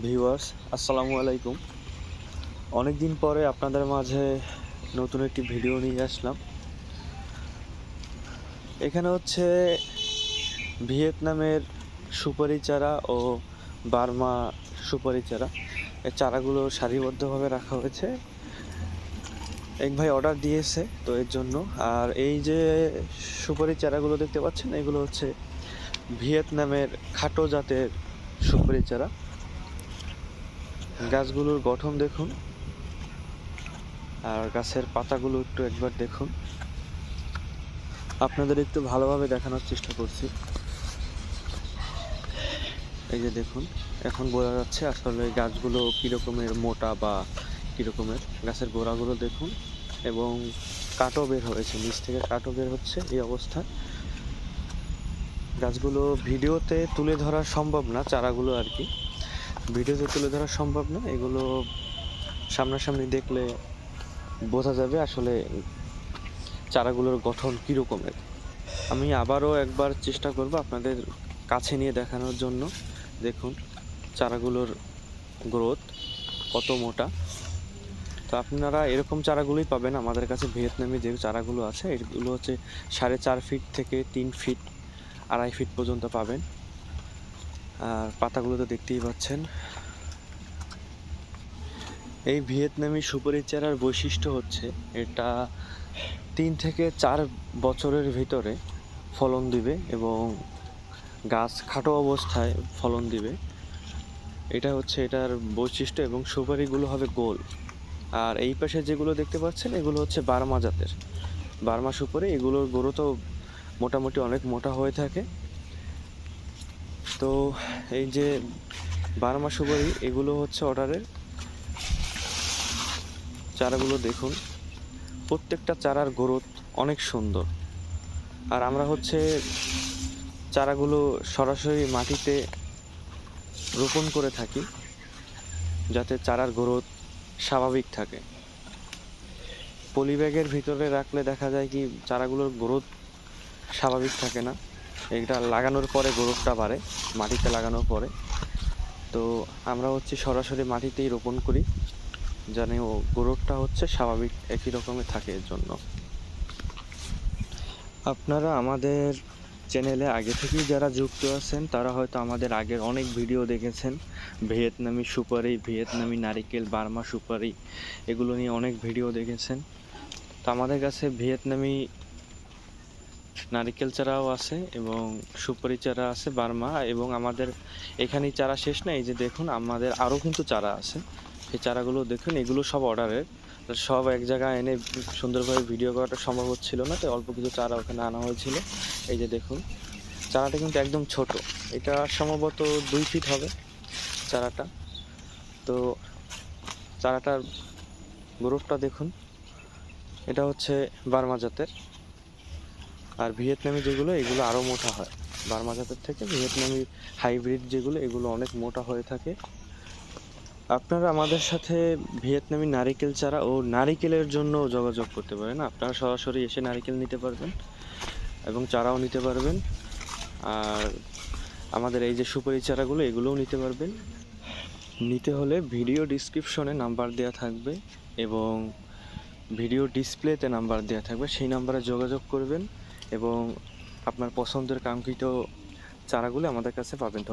Viewers, আসসালামু আলাইকুম। অনেক দিন পরে আপনাদের মাঝে নতুন একটি ভিডিও নিয়ে আসলাম। এখানে হচ্ছে ভিয়েতনামের সুপারি চারা ও বার্মা সুপারি চারা। এই চারাগুলো সারিবদ্ধভাবে রাখা হয়েছে। এক ভাই অর্ডার দিয়েছে, তো এর জন্য। আর এই যে সুপারি চারাগুলো দেখতে পাচ্ছেন, এগুলো হচ্ছে ভিয়েতনামের খাটো জাতের সুপারি চারা। গাছগুলোর গঠন দেখুন, আর গাছের পাতাগুলো একবার দেখুন। আপনাদের একটু ভালোভাবে দেখানোর চেষ্টা করছি। এই যে দেখুন, এখন বোঝা যাচ্ছে আসলে গাছগুলো কীরকমের মোটা বা কীরকমের। গাছের গোড়াগুলো দেখুন, এবং কাঠও বের হয়েছে, নিচ থেকে কাঠও বের হচ্ছে। এই অবস্থায় গাছগুলো ভিডিওতে তুলে ধরা সম্ভব না, চারাগুলো আর কি ভিডিওতে তুলে ধরা সম্ভব না। এগুলো সামনাসামনি দেখলে বোঝা যাবে আসলে চারাগুলোর গঠন কীরকমের। আমি আবারও একবার চেষ্টা করব আপনাদের কাছে নিয়ে দেখানোর জন্য। দেখুন চারাগুলোর গ্রোথ কত মোটা। তো আপনারা এরকম চারাগুলোই পাবেন আমাদের কাছে। ভিয়েতনামি যে চারাগুলো আছে, এগুলো হচ্ছে 4.5 ফিট থেকে 3 ফিট, 2.5 ফিট পর্যন্ত পাবেন। আর পাতাগুলো তো দেখতেই পাচ্ছেন। এই ভিয়েতনামি সুপারি চারার বৈশিষ্ট্য হচ্ছে এটা 3 থেকে 4 বছরের ভিতরে ফলন দিবে, এবং গাছ খাটো অবস্থায় ফলন দিবে। এটা হচ্ছে এটার বৈশিষ্ট্য। এবং সুপারিগুলো হবে গোল। আর এই পাশে যেগুলো দেখতে পাচ্ছেন, এগুলো হচ্ছে বার্মা জাতের বার্মা সুপারি। এগুলোর গোড়ো তো মোটামুটি অনেক মোটা হয়ে থাকে। তো এই যে বার্মা সুপারি, এগুলো হচ্ছে অর্ডারের চারাগুলো দেখুন। প্রত্যেকটা চারার গ্রোথ অনেক সুন্দর। আর আমরা হচ্ছে চারাগুলো সরাসরি মাটিতে রোপণ করে থাকি, যাতে চারার গ্রোথ স্বাভাবিক থাকে। পলিব্যাগের ভিতরে রাখলে দেখা যায় কি চারাগুলোর গ্রোথ স্বাভাবিক থাকে না। এটা লাগানোর পরে গ্রোথটা বাড়ে, মাটিতে লাগানোর পরে। তো আমরা হচ্ছে সরাসরি মাটিতেই রোপণ করি, জানি ও গ্রোথটা হচ্ছে স্বাভাবিক একই রকমের থাকে। এর জন্য আপনারা আমাদের চ্যানেলে আগে থেকেই যারা যুক্ত আছেন, তারা হয়তো আমাদের আগের অনেক ভিডিও দেখেছেন। ভিয়েতনামি সুপারি, ভিয়েতনামি নারিকেল, বার্মা সুপারি, এগুলো নিয়ে অনেক ভিডিও দেখেছেন। তো আমাদের কাছে ভিয়েতনামি নারিকেল চারাও আছে, এবং সুপারি চারা আছে বার্মা। এবং আমাদের এখানেই চারা শেষ না, এই যে দেখুন আমাদের আরও কিন্তু চারা আছে। এই চারাগুলো দেখুন, এগুলো সব অর্ডারের। সব এক জায়গায় এনে সুন্দরভাবে ভিডিও করাটা সম্ভব হচ্ছিল না, তাই অল্প কিছু চারা ওখানে আনা হয়েছিল। এই যে দেখুন, চারাটা কিন্তু একদম ছোট। এটা সম্ভবত 2 ফিট হবে চারাটা। তো চারাটার গ্রোথটা দেখুন। এটা হচ্ছে বার্মা জাতের। আর ভিয়েতনামি যেগুলো, এগুলো আরও মোটা হয়। বার্মা জাতের থেকে ভিয়েতনামি হাইব্রিড যেগুলো, এগুলো অনেক মোটা হয়ে থাকে। আপনারা আমাদের সাথে ভিয়েতনামি নারিকেল চারা ও নারিকেলের জন্য যোগাযোগ করতে পারেন। আপনারা সরাসরি এসে নারিকেল নিতে পারবেন এবং চারাও নিতে পারবেন। আর আমাদের এই যে সুপারি চারাগুলো, এগুলোও নিতে পারবেন। নিতে হলে ভিডিও ডিসক্রিপশনে নাম্বার দেওয়া থাকবে, এবং ভিডিও ডিসপ্লেতে নাম্বার দেওয়া থাকবে। সেই নাম্বারে যোগাযোগ করবেন, এবং আপনার পছন্দের কাঙ্ক্ষিত চারাগুলো আমাদের কাছে পাবেন।